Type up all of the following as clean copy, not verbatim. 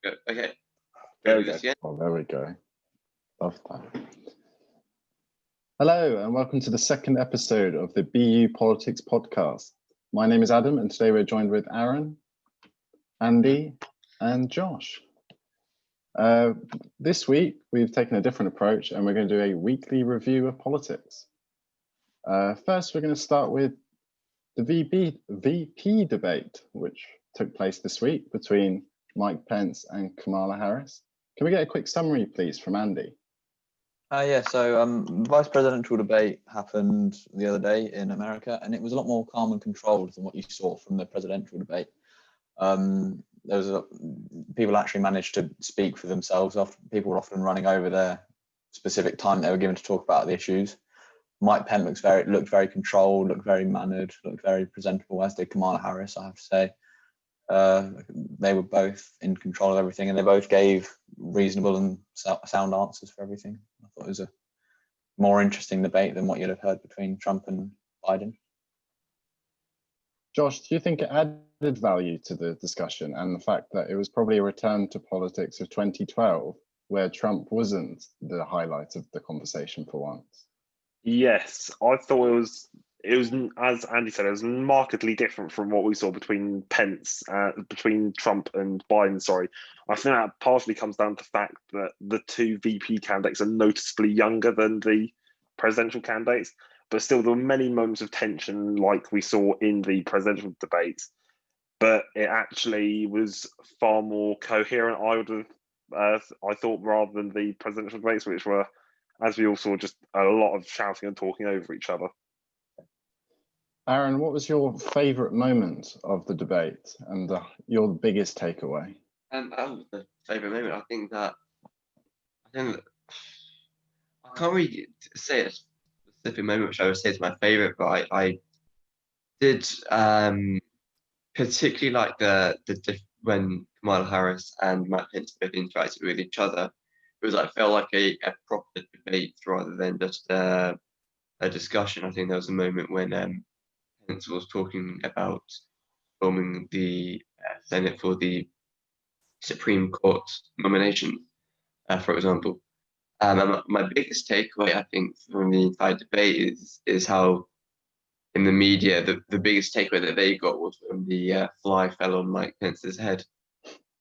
Okay. There we go. Oh, there we go. Love that. Hello, and welcome to the second episode of the BU Politics podcast. My name is Adam, and today we're joined with Aaron, Andy, and Josh. This week, we've taken a different approach, and we're going to do a weekly review of politics. First, we're going to start with the VP debate, which took place this week between Mike Pence and Kamala Harris. Can we get a quick summary, please, from Andy? So vice presidential debate happened the other day in America, and it was a lot more calm and controlled than what you saw from the presidential debate. People actually managed to speak for themselves. People were often running over their specific time they were given to talk about the issues. Mike Pence looked very controlled, looked very mannered, looked very presentable, as did Kamala Harris, I have to say. They were both in control of everything, and they both gave reasonable and sound answers for everything. I thought it was a more interesting debate than what you'd have heard between Trump and Biden. Josh, do you think it added value to the discussion, and the fact that it was probably a return to politics of 2012, where Trump wasn't the highlight of the conversation for once? Yes, I thought it was, as Andy said, it was markedly different from what we saw between Trump and Biden. Sorry, I think that partially comes down to the fact that the two VP candidates are noticeably younger than the presidential candidates, but still there were many moments of tension like we saw in the presidential debates. But it actually was far more coherent, I thought, rather than the presidential debates, which were, as we all saw, just a lot of shouting and talking over each other. Aaron, what was your favourite moment of the debate and your biggest takeaway? The favourite moment, I think that I can't really say a specific moment which I would say is my favourite, but I did particularly like when Kamala Harris and Mike Pence both interacted with each other. It was, I felt like a proper debate rather than just a discussion. I think there was a moment when Pence was talking about forming the Senate for the Supreme Court nomination, for example. And my biggest takeaway, I think, from the entire debate is how in the media, the biggest takeaway that they got was when the fly fell on Mike Pence's head,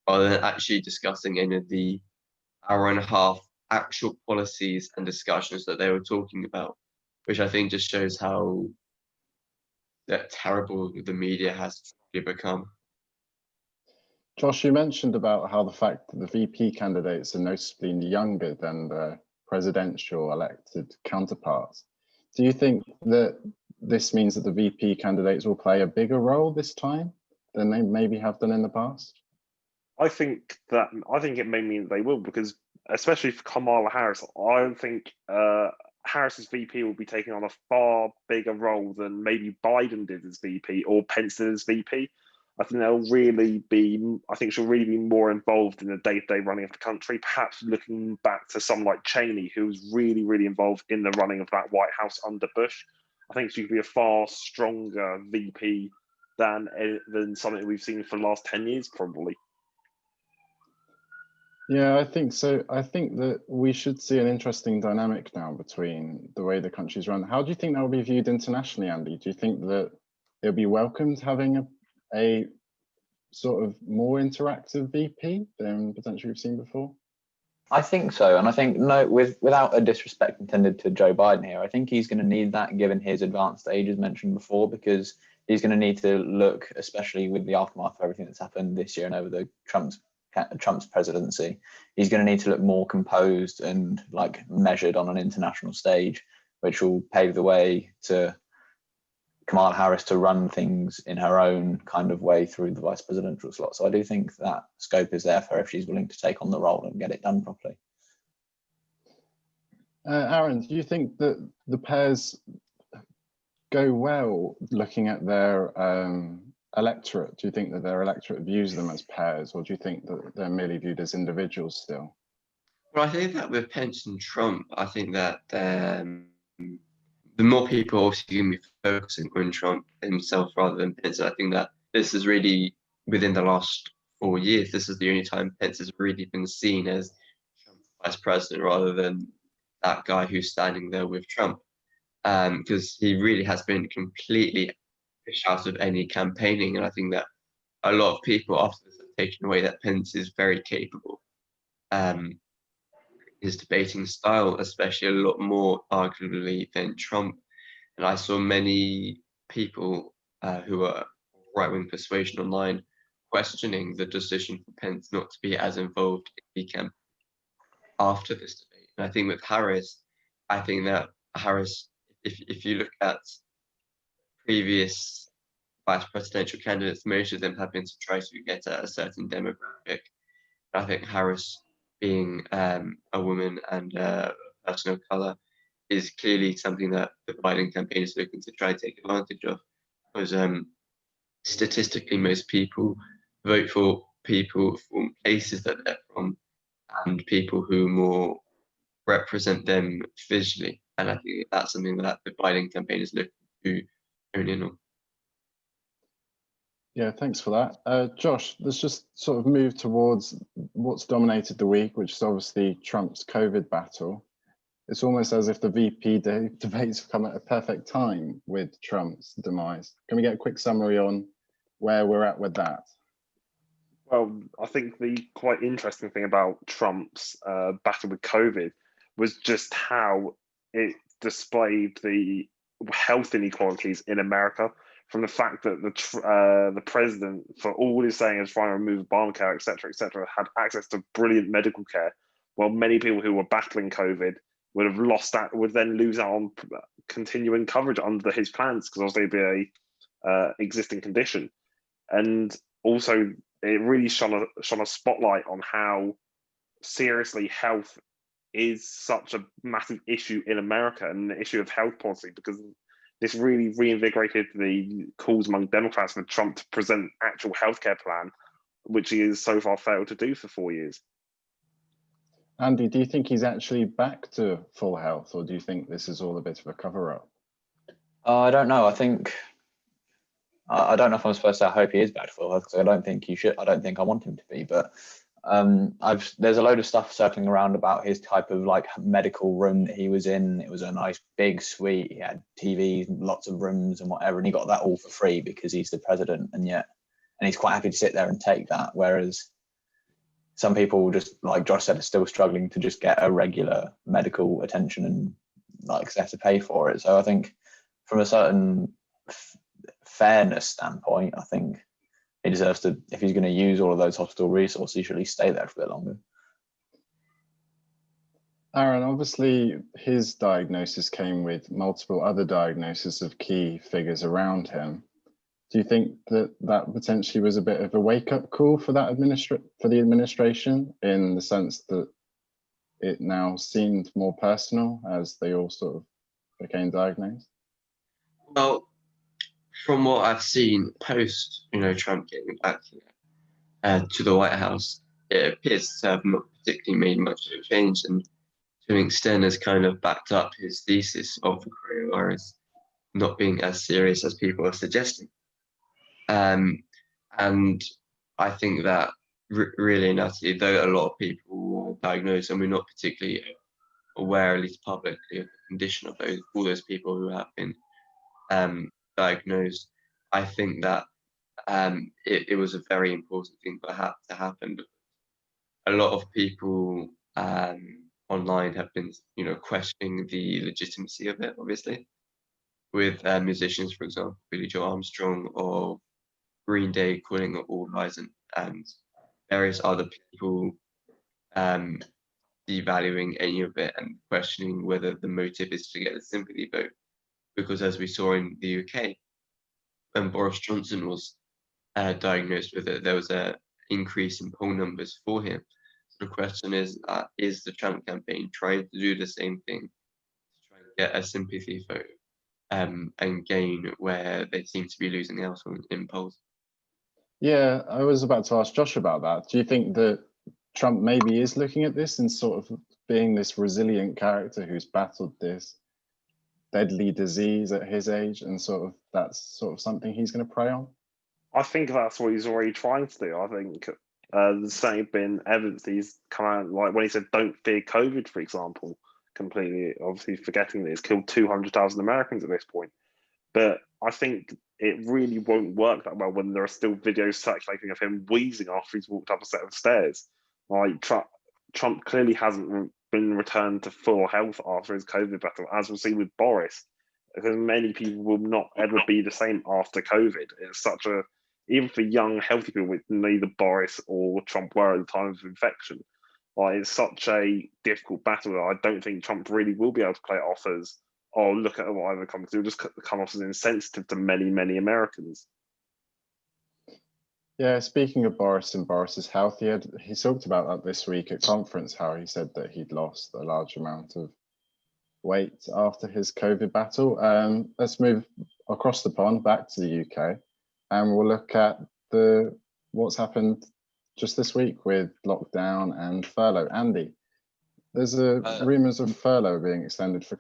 rather than actually discussing any of the hour and a half actual policies and discussions that they were talking about, which I think just shows how terrible the media has become. Josh, you mentioned about how the fact that the VP candidates are noticeably younger than the presidential elected counterparts. Do you think that this means that the VP candidates will play a bigger role this time than they maybe have done in the past? I think it may mean they will, because especially for Kamala Harris, I don't think Harris's VP will be taking on a far bigger role than maybe Biden did as VP or Pence did as VP. I think she'll really be more involved in the day-to-day running of the country, perhaps looking back to someone like Cheney, who was really, really involved in the running of that White House under Bush. I think she could be a far stronger VP than something we've seen for the last 10 years, probably. Yeah, I think so. I think that we should see an interesting dynamic now between the way the country's run. How do you think that will be viewed internationally, Andy? Do you think that it'll be welcomed having a sort of more interactive VP than potentially we've seen before? I think so, and I think without a disrespect intended to Joe Biden here, I think he's going to need that given his advanced age, as mentioned before, because he's going to need to look, especially with the aftermath of everything that's happened this year and over the Trump's presidency, he's going to need to look more composed and measured on an international stage, which will pave the way to Kamala Harris to run things in her own kind of way through the vice presidential slot. So I do think that scope is there for her if she's willing to take on the role and get it done properly. Aaron, do you think that the pairs go well looking at their electorate? Do you think that their electorate views them as pairs, or do you think that they're merely viewed as individuals still? Well, I think that with Pence and Trump, I think that the more people obviously going to be focusing on Trump himself rather than Pence. I think that this is really within the last 4 years, this is the only time Pence has really been seen as Trump's vice president rather than that guy who's standing there with Trump. Because he really has been completely pushed out of any campaigning. And I think that a lot of people after this have taken away that Pence is very capable. His debating style, especially a lot more arguably than Trump. And I saw many people who are right-wing persuasion online questioning the decision for Pence not to be as involved in the campaign after this debate. And I think with Harris, I think that Harris, if you look at previous vice presidential candidates, most of them have been to try to get at a certain demographic. I think Harris, being a woman and a person of color, is clearly something that the Biden campaign is looking to try to take advantage of. Because statistically, most people vote for people from places that they're from and people who more represent them visually. And I think that's something that the Biden campaign is looking to hone in on. Yeah, thanks for that. Josh, let's just sort of move towards what's dominated the week, which is obviously Trump's COVID battle. It's almost as if the VP debates have come at a perfect time with Trump's demise. Can we get a quick summary on where we're at with that? Well, I think the quite interesting thing about Trump's battle with COVID was just how it displayed the health inequalities in America. From the fact that the president, for all he's saying is trying to remove Obamacare, etc., had access to brilliant medical care, while many people who were battling COVID would have lost that, would then lose out on continuing coverage under his plans because obviously it'd be a existing condition. And also, it really shone a spotlight on how seriously health is such a massive issue in America and the issue of health policy, because this really reinvigorated the calls among Democrats for Trump to present actual healthcare plan, which he has so far failed to do for 4 years. Andy, do you think he's actually back to full health, or do you think this is all a bit of a cover-up? I don't know. I don't know if I'm supposed to say I hope he is back to full health, because I don't think he should. I don't think I want him to be, but there's a load of stuff circling around about his type of like medical room that he was in. It was a nice big suite. He had TVs, lots of rooms and whatever, and he got that all for free because he's the president, and he's quite happy to sit there and take that. Whereas some people, just like Josh said, are still struggling to just get a regular medical attention and like they have to pay for it. So I think from a certain fairness standpoint, I think he deserves to, if he's going to use all of those hospital resources, he should at least stay there for a bit longer. Aaron, obviously his diagnosis came with multiple other diagnoses of key figures around him. Do you think that potentially was a bit of a wake-up call for that for the administration, in the sense that it now seemed more personal as they all sort of became diagnosed? Well, from what I've seen post, Trump getting back to the White House, it appears to have not particularly made much of a change, and to an extent has kind of backed up his thesis of the coronavirus not being as serious as people are suggesting. And I think that really and utterly, though a lot of people were diagnosed, and we're not particularly aware, at least publicly, of the condition of all those people who have been diagnosed, I think that it was a very important thing that to happen. A lot of people online have been, questioning the legitimacy of it, obviously, with musicians, for example, Billy Joe Armstrong or Green Day calling it all rising, and various other people devaluing any of it and questioning whether the motive is to get a sympathy vote. Because as we saw in the UK, when Boris Johnson was diagnosed with it, there was an increase in poll numbers for him. So the question is the Trump campaign trying to do the same thing, to try and get a sympathy vote and gain where they seem to be losing out on in polls? Yeah, I was about to ask Josh about that. Do you think that Trump maybe is looking at this and sort of being this resilient character who's battled this deadly disease at his age, and that's sort of something he's going to prey on? I think that's what he's already trying to do. I think There's certainly been evidence that he's come out, like when he said, "Don't fear COVID," for example, completely obviously forgetting that it's killed 200,000 Americans at this point. But I think it really won't work that well when there are still videos circulating of him wheezing after he's walked up a set of stairs. Like Trump clearly hasn't been returned to full health after his COVID battle, as we'll see with Boris, because many people will not ever be the same after COVID. It's such a, even for young, healthy people with neither Boris or Trump were at the time of infection, like it's such a difficult battle that I don't think Trump really will be able to play it off as, oh, look at whatever comes. It'll just come off as insensitive to many, many Americans. Yeah, speaking of Boris and Boris's health, he talked about that this week at conference, how he said that he'd lost a large amount of weight after his COVID battle. Let's move across the pond back to the UK, and we'll look at what's happened just this week with lockdown and furlough. Andy, there's rumours of furlough being extended for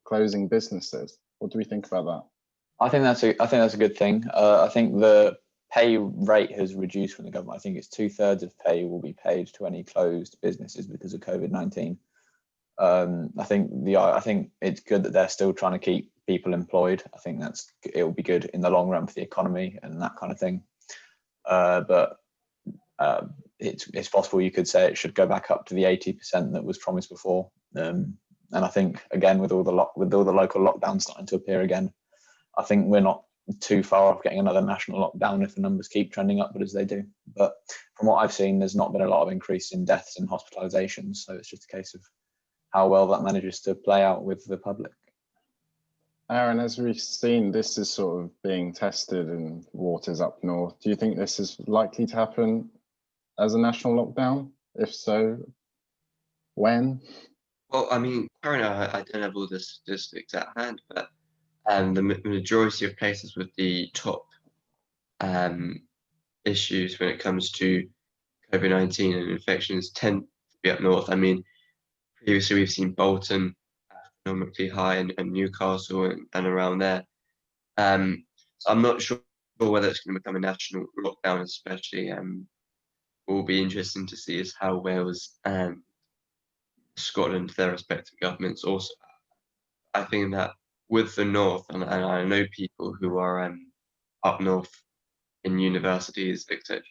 closing businesses. What do we think about that? I think that's a good thing. I think the pay rate has reduced from the government. I think it's 2/3 of pay will be paid to any closed businesses because of COVID-19. I think it's good that they're still trying to keep people employed. I think it will be good in the long run for the economy and that kind of thing. But it's possible you could say it should go back up to the 80% that was promised before. And I think again with all the local lockdowns starting to appear again, I think we're not too far off getting another national lockdown if the numbers keep trending upward as they do. But from what I've seen, there's not been a lot of increase in deaths and hospitalizations. So it's just a case of how well that manages to play out with the public. Aaron, as we've seen, this is sort of being tested in waters up north. Do you think this is likely to happen as a national lockdown? If so, when? Well, I mean, currently I don't have all the statistics at hand, but the majority of places with the top issues when it comes to COVID-19 and infections tend to be up north. I mean, previously we've seen Bolton astronomically high and Newcastle and around there. So I'm not sure whether it's going to become a national lockdown, especially. What will be interesting to see is how Wales and Scotland, their respective governments, also. I think that with the north, and I know people who are up north in universities, etc.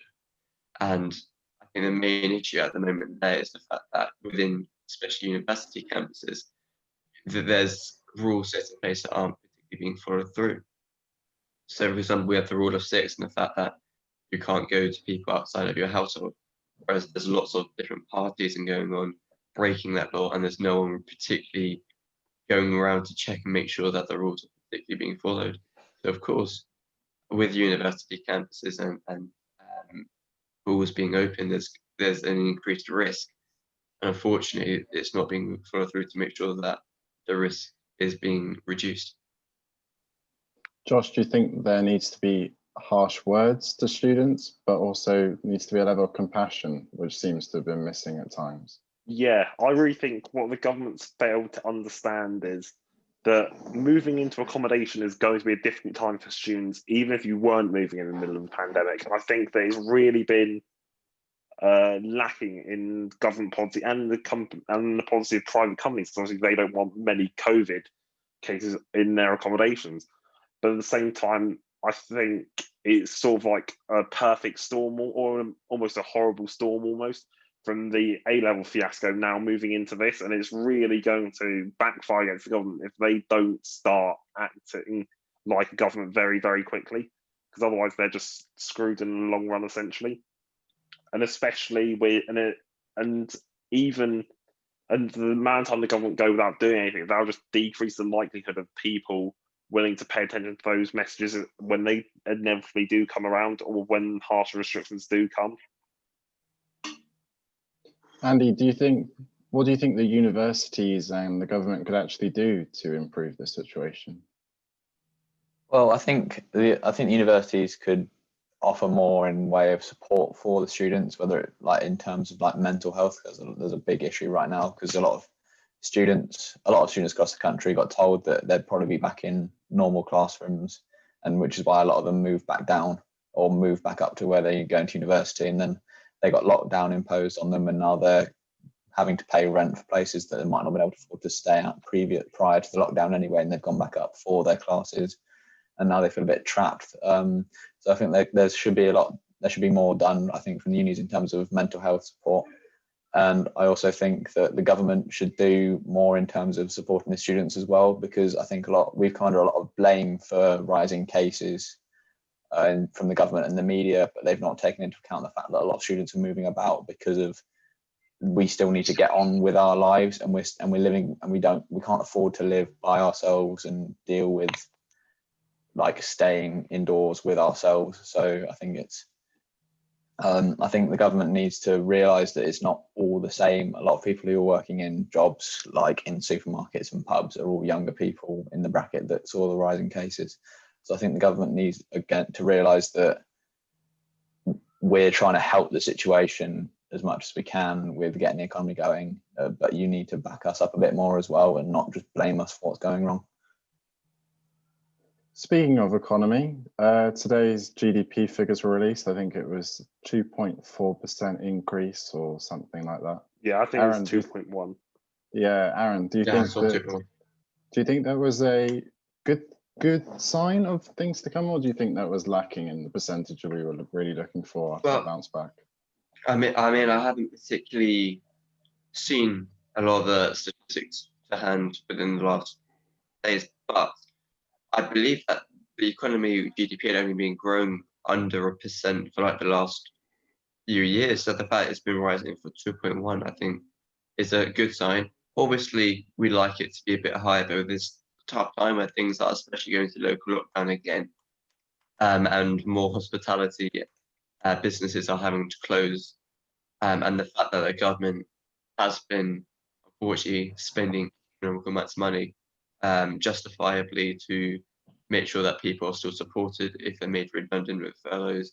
And I think the main issue at the moment there is the fact that within, especially university campuses, that there's rules set in place that aren't particularly being followed through. So, for example, we have the rule of 6 and the fact that you can't go to people outside of your household, whereas there's lots of different parties and going on breaking that law, and there's no one particularly going around to check and make sure that the rules are particularly being followed. So, of course, with university campuses and schools being open, there's an increased risk, and unfortunately, it's not being followed through to make sure that the risk is being reduced. Josh, do you think there needs to be harsh words to students, but also needs to be a level of compassion, which seems to have been missing at times? Yeah, I really think what the government's failed to understand is that moving into accommodation is going to be a difficult time for students, even if you weren't moving in the middle of a pandemic. And I think that it's really been lacking in government policy and the policy of private companies. Obviously, they don't want many COVID cases in their accommodations, but at the same time, I think it's sort of like a perfect storm, or almost a horrible storm, almost from the A-level fiasco now moving into this, and it's really going to backfire against the government if they don't start acting like a government very, very quickly, because otherwise they're just screwed in the long run, essentially. And especially with the amount of time the government go without doing anything, that'll just decrease the likelihood of people willing to pay attention to those messages when they inevitably do come around, or when harsher restrictions do come. Andy, what do you think the universities and the government could actually do to improve the situation? Well, I think the universities could offer more in way of support for the students, whether in terms of mental health, because there's a big issue right now, because a lot of students across the country got told that they'd probably be back in normal classrooms, and which is why a lot of them moved back down or moved back up to where they're going to university, and then they got lockdown imposed on them, and now they're having to pay rent for places that they might not have been able to afford to stay at prior to the lockdown anyway, and they've gone back up for their classes, and now they feel a bit trapped. So I think there should be more done, I think, from the unis in terms of mental health support. And I also think that the government should do more in terms of supporting the students as well, because I think we've kind of a lot of blame for rising cases from the government and the media, but they've not taken into account the fact that a lot of students are moving about because of we still need to get on with our lives, and we're living, and we can't afford to live by ourselves and deal with like staying indoors with ourselves. So I think I think the government needs to realise that it's not all the same. A lot of people who are working in jobs like in supermarkets and pubs are all younger people in the bracket that saw the rising cases. So I think the government needs again to realise that we're trying to help the situation as much as we can with getting the economy going, but you need to back us up a bit more as well and not just blame us for what's going wrong. Speaking of economy, today's GDP figures were released. I think it was 2.4% increase or something like that. Yeah, I think Aaron, it's 2.1. Yeah, Aaron, do you think that was a good sign of things to come, or do you think that was lacking in the percentage we were really looking for after the bounce back? I mean, I haven't particularly seen a lot of the statistics to hand within the last days, but I believe that the economy GDP had only been growing under 1% for like the last few years. So the fact it's been rising for 2.1, I think, is a good sign. Obviously, we'd like it to be a bit higher, but with this tough time where things are especially going to local lockdown again, and more hospitality businesses are having to close, and the fact that the government has been unfortunately spending enormous amounts of money justifiably to make sure that people are still supported if they're made redundant with furloughs,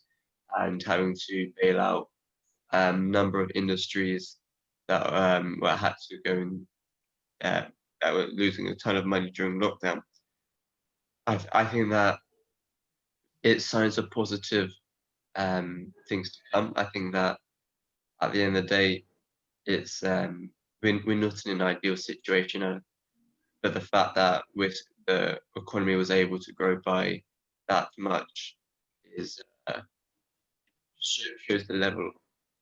and having to bail out number of industries that had to go and that were losing a ton of money during lockdown. I think that it signs of positive things to come. I think that at the end of the day, it's we're not in an ideal situation, but the fact that with the economy was able to grow by that much is shows the level,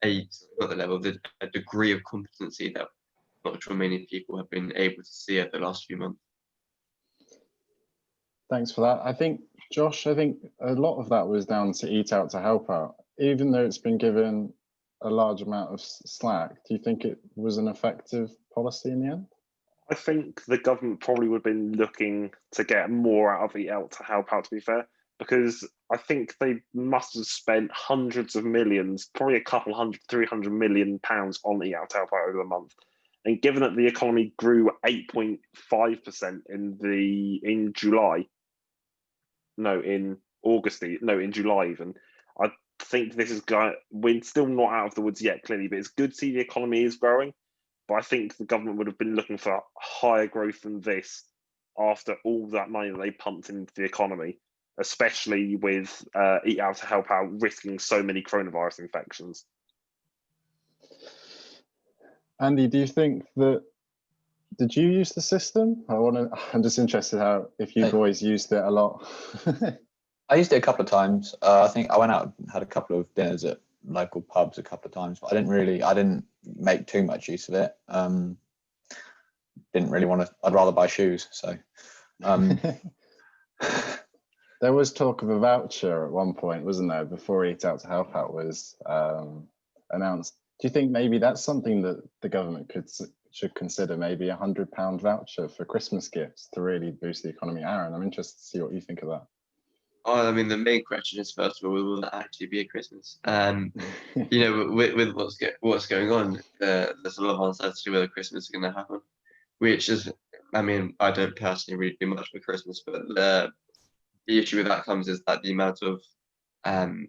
the degree of competency that not sure many people have been able to see over the last few months. Thanks for that. I think, Josh, a lot of that was down to Eat Out to Help Out. Even though it's been given a large amount of slack, do you think it was an effective policy in the end? I think the government probably would have been looking to get more out of Eat Out to Help Out, to be fair, because I think they must have spent hundreds of millions, probably a couple hundred, 300 million pounds on Eat Out to Help Out over the month. And given that the economy grew 8.5% in July, in July even, I think this is going. We're still not out of the woods yet, clearly, but it's good to see the economy is growing. But I think the government would have been looking for higher growth than this after all that money that they pumped into the economy, especially with Eat Out to Help Out risking so many coronavirus infections. Andy, do you think did you use the system? I'm just interested if you boys used it a lot. I used it a couple of times. I think I went out and had a couple of dinners at local pubs a couple of times, but I didn't make too much use of it. Didn't really want to. I'd rather buy shoes. So there was talk of a voucher at one point, wasn't there, before Eat Out to Help Out was announced. Do you think maybe that's something that the government should consider, maybe £100 voucher for Christmas gifts to really boost the economy? Aaron, I'm interested to see what you think of that. Oh, I mean, the main question is, first of all, will that actually be a Christmas? With what's going on, there's a lot of uncertainty whether Christmas is going to happen, which is, I mean, I don't personally really do much for Christmas, but the issue with that comes is that the amount of things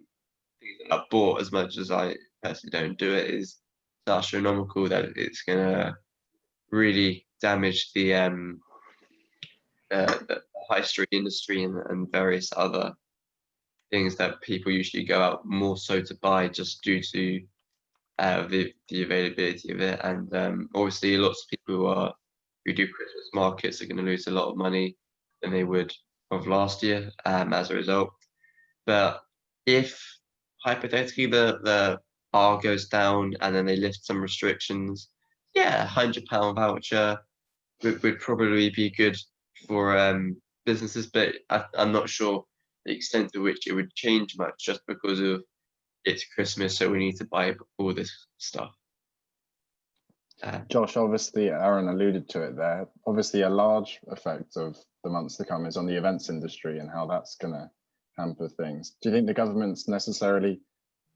that are bought, as much as I personally don't do it, is so astronomical that it's going to really damage the high street industry and various other things that people usually go out more so to buy, just due to the availability of it, and obviously lots of people who do Christmas markets are going to lose a lot of money than they would of last year as a result. But if hypothetically the R goes down and then they lift some restrictions, yeah, £100 voucher would probably be good for businesses, but I'm not sure the extent to which it would change much just because of it's Christmas, so we need to buy all this stuff. Josh, obviously, Aaron alluded to it there. Obviously, a large effect of the months to come is on the events industry and how that's going to hamper things. Do you think the government's necessarily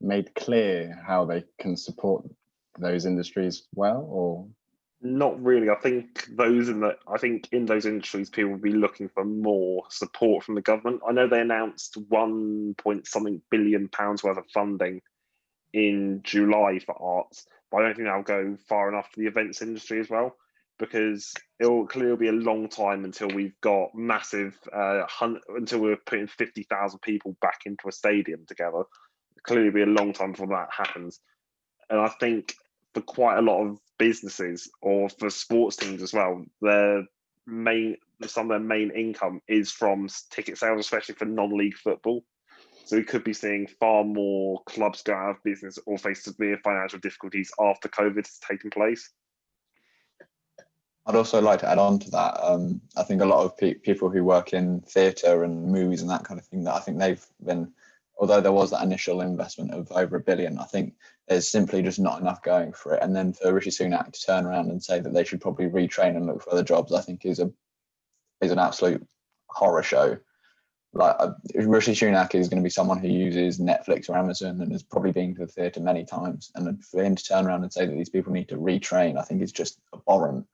made clear how they can support those industries well, or? Not really. I think in those industries, people will be looking for more support from the government. I know they announced 1 billion pounds worth of funding in July for arts, but I don't think that'll go far enough for the events industry as well, because it'll clearly be a long time until we've got massive, until we're putting 50,000 people back into a stadium together. It'll clearly be a long time before that happens. And I think for quite a lot of businesses or for sports teams as well, some of their main income is from ticket sales, especially for non-league football. So we could be seeing far more clubs go out of business or face severe financial difficulties after COVID has taken place. I'd also like to add on to that. I think a lot of people who work in theatre and movies and that kind of thing, that I think they've been, although there was that initial investment of over £1 billion, I think there's simply just not enough going for it. And then for Rishi Sunak to turn around and say that they should probably retrain and look for other jobs, I think is an absolute horror show. Like Rishi Sunak is going to be someone who uses Netflix or Amazon and has probably been to the theatre many times. And for him to turn around and say that these people need to retrain, I think is just abhorrent.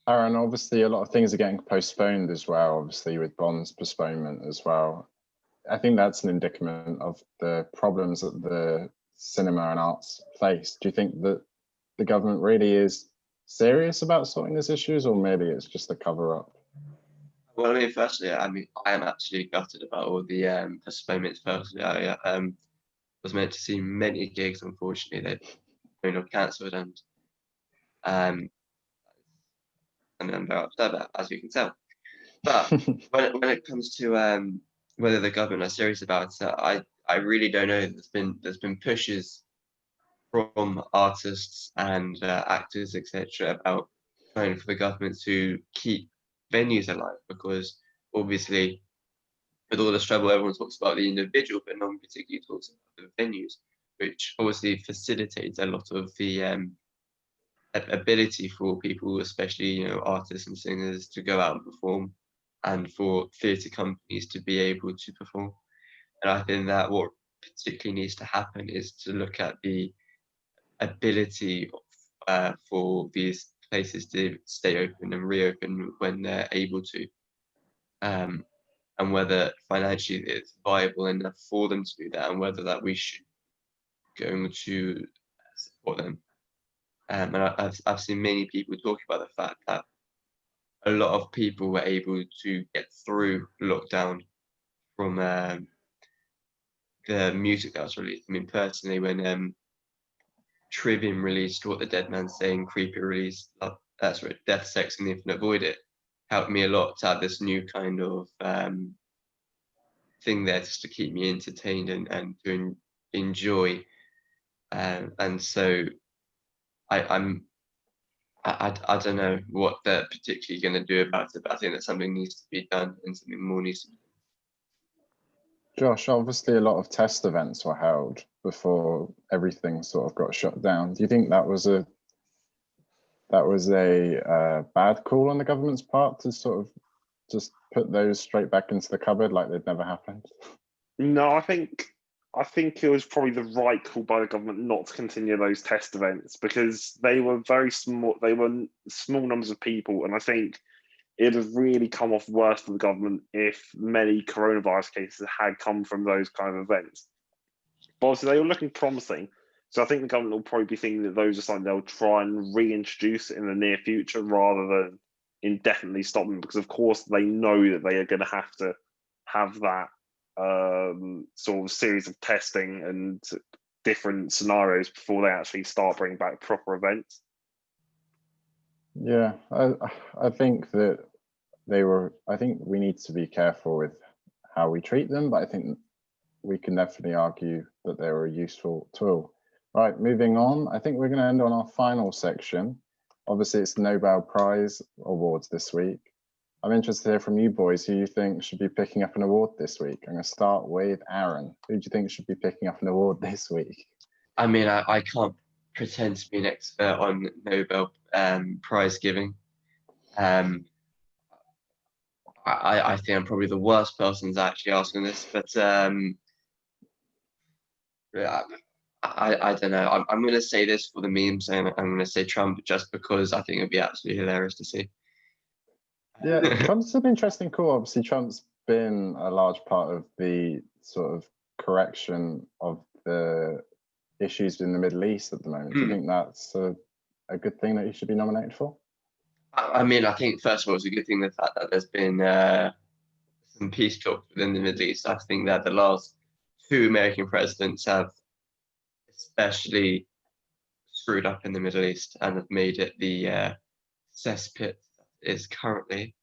Aaron, obviously a lot of things are getting postponed as well, obviously with Bond's postponement as well. I think that's an indictment of the problems that the cinema and arts face. Do you think that the government really is serious about sorting these issues, or maybe it's just a cover-up? Well, I mean, firstly, I am absolutely gutted about all the postponements. Personally, I was meant to see many gigs. Unfortunately, they've cancelled, and I'm very upset about, as you can tell. But when it comes to whether the government are serious about it, I really don't know. There's been pushes from artists and actors, etc., about trying for the government to keep venues alive, because obviously with all this trouble, everyone talks about the individual, but no one particularly talks about the venues, which obviously facilitates a lot of the ability for people, especially artists and singers, to go out and perform, and for theatre companies to be able to perform. And I think that what particularly needs to happen is to look at the ability for these places to stay open and reopen when they're able to, and whether financially it's viable enough for them to do that, and whether that we should go to support them. And I've seen many people talk about the fact that a lot of people were able to get through lockdown from the music that was released. I mean, personally, when Trivium released What the Dead Man's Saying, Creepy released Death, Sex and the Infinite Void, it helped me a lot to have this new kind of thing there just to keep me entertained and to enjoy. And so I don't know what they're particularly going to do about it, but I think that something needs to be done and something more needs to be done. Josh, obviously a lot of test events were held before everything sort of got shut down. Do you think that was a bad call on the government's part to sort of just put those straight back into the cupboard like they'd never happened? No, I think it was probably the right call by the government not to continue those test events, because they were very small. They were small numbers of people, and I think it would have really come off worse for the government if many coronavirus cases had come from those kind of events. But obviously, they were looking promising. So I think the government will probably be thinking that those are something they'll try and reintroduce in the near future rather than indefinitely stop them, because of course they know that they are going to have that sort of series of testing and different scenarios before they actually start bringing back proper events. Yeah, I think that I think we need to be careful with how we treat them, but I think we can definitely argue that they were a useful tool. Right, moving on. I think we're going to end on our final section. Obviously, it's the Nobel Prize Awards this week. I'm interested to hear from you boys who you think should be picking up an award this week. I'm going to start with Aaron. Who do you think should be picking up an award this week? I mean, I can't pretend to be an expert on Nobel Prize giving. I think I'm probably the worst person to actually asking this, but yeah, I don't know. I'm going to say this for the memes, and I'm going to say Trump just because I think it'd be absolutely hilarious to see. Yeah, Trump's an interesting call. Obviously, Trump's been a large part of the sort of correction of the issues in the Middle East at the moment. Do you think that's a good thing that he should be nominated for? I mean, I think first of all, it's a good thing the fact that there's been some peace talks within the Middle East. I think that the last two American presidents have especially screwed up in the Middle East and have made it the cesspit that is currently.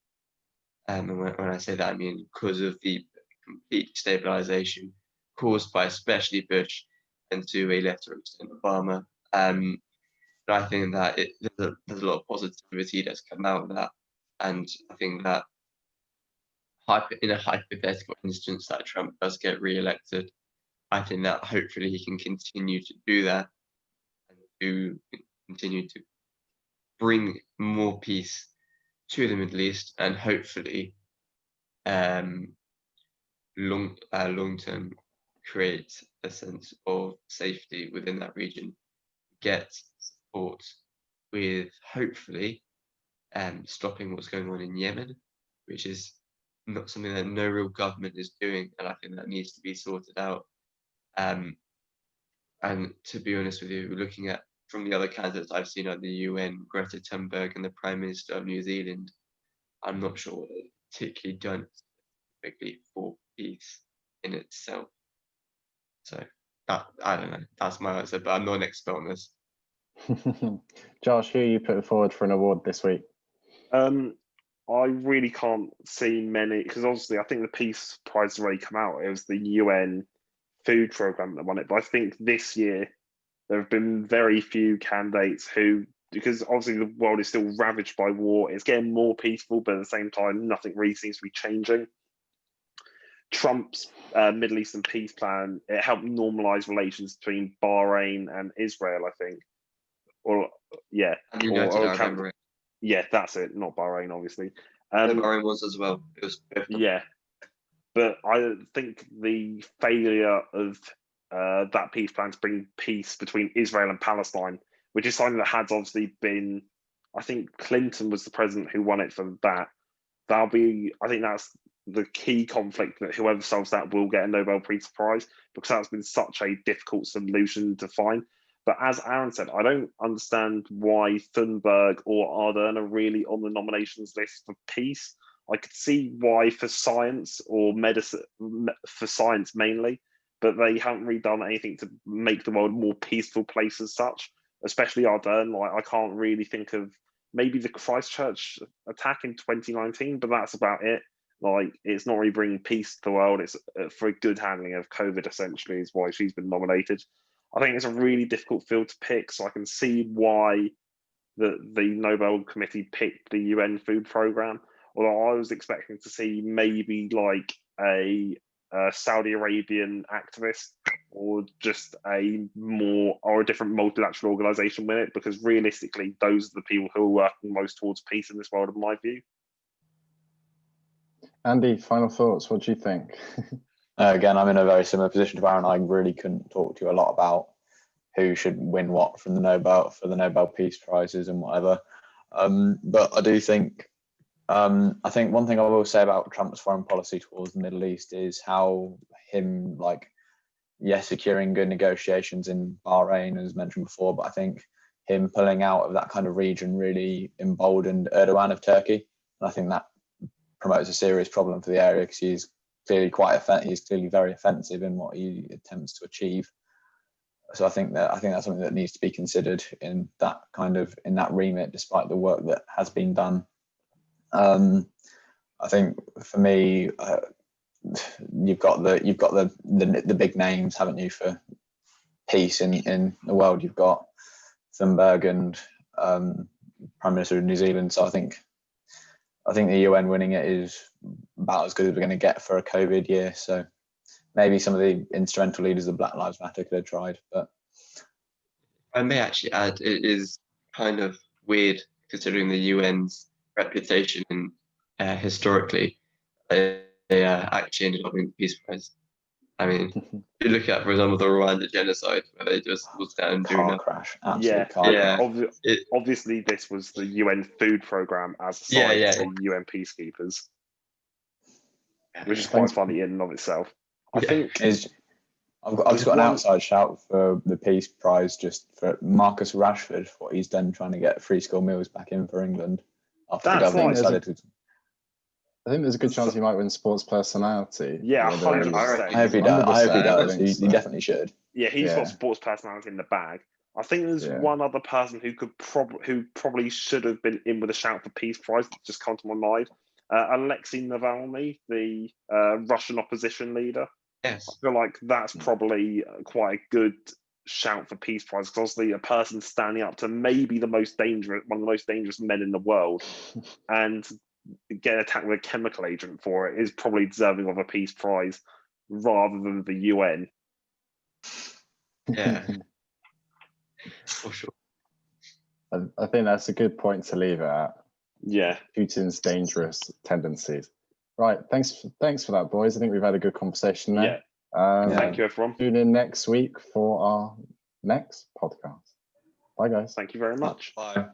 And when I say that, I mean because of the complete destabilization caused by especially Bush and to a lesser extent Obama. But I think that there's a lot of positivity that's come out of that. And I think that in a hypothetical instance that Trump does get re-elected, I think that hopefully he can continue to do that and to continue to bring more peace to the Middle East and hopefully long term create a sense of safety within that region, get support with hopefully stopping what's going on in Yemen, which is not something that no real government is doing, and I think that needs to be sorted out. And to be honest with you, looking at from the other candidates I've seen at the UN, Greta Thunberg and the Prime Minister of New Zealand, I'm not sure what they've particularly done specifically for peace in itself. So that, I don't know, that's my answer, but I'm not an expert on this. Josh, who are you putting forward for an award this week? I really can't see many, because obviously I think the Peace Prize has already come out. It was the UN food program that won it. But I think this year there have been very few candidates who, because obviously the world is still ravaged by war, it's getting more peaceful, but at the same time, nothing really seems to be changing. Trump's Middle Eastern peace plan, it helped normalize relations between Bahrain and Israel, I think. Or, yeah. And United Arab Emirates. Yeah, that's it. Not Bahrain, obviously. Bahrain was as well. It was yeah, but I think the failure of that peace plan to bring peace between Israel and Palestine, which is something that has obviously been, I think Clinton was the president who won it for that. I think that's the key conflict, that whoever solves that will get a Nobel Peace Prize, because that's been such a difficult solution to find. But as Aaron said, I don't understand why Thunberg or Ardern are really on the nominations list for peace. I could see why for science or medicine, for science mainly, but they haven't really done anything to make the world a more peaceful place as such, especially Ardern. Like, I can't really think of maybe the Christchurch attack in 2019, but that's about it. Like, it's not really bringing peace to the world. It's for a good handling of COVID, essentially, is why she's been nominated. I think it's a really difficult field to pick, so I can see why the Nobel Committee picked the UN food program. Although I was expecting to see maybe like a Saudi Arabian activist or just a different multilateral organization win it, because realistically, those are the people who are working most towards peace in this world, in my view. Andy, final thoughts. What do you think? Again, I'm in a very similar position to Aaron. I really couldn't talk to you a lot about who should win what from the Nobel Peace Prizes and whatever. But I do think, I think one thing I will say about Trump's foreign policy towards the Middle East is how him, securing good negotiations in Bahrain, as mentioned before, but I think him pulling out of that kind of region really emboldened Erdogan of Turkey. And I think that promotes a serious problem for the area, because he's clearly very offensive in what he attempts to achieve. So I think that's something that needs to be considered in that remit, despite the work that has been done. I think for me, you've got the big names, haven't you, for peace in the world? You've got Thunberg and Prime Minister of New Zealand. So I think the UN winning it is about as good as we're going to get for a COVID year. So maybe some of the instrumental leaders of Black Lives Matter could have tried, but I may actually add, it is kind of weird considering the UN's reputation and historically, they actually ended up winning the Peace Prize. I mean, you look at, for example, the Rwanda genocide, where they just was down doing car that. crash, absolute Yeah, car yeah. crash. Obviously, this was the UN food program as a side to the UN peacekeepers, which is quite funny in and of itself. I think I've just got an outside shout for the Peace Prize just for Marcus Rashford, what he's done trying to get free school meals back in for England after the government decided to. I think there's a good chance he might win sports personality. Yeah, whether 100%. I hope he does. I hope he does. He so. definitely should. Yeah, he's got sports personality in the bag. I think there's one other person who probably should have been in with a shout for Peace Prize that just come to my mind. Alexei Navalny, the Russian opposition leader. Yes. I feel like that's probably quite a good shout for Peace Prize, because obviously a person standing up to maybe one of the most dangerous men in the world, and get attacked with a chemical agent for it is probably deserving of a Peace Prize rather than the UN. Yeah. For sure. I think that's a good point to leave it at. Yeah. Putin's dangerous tendencies. Right. Thanks for that, boys. I think we've had a good conversation there. Thank you, everyone. Tune in next week for our next podcast. Bye, guys. Thank you very much. Bye.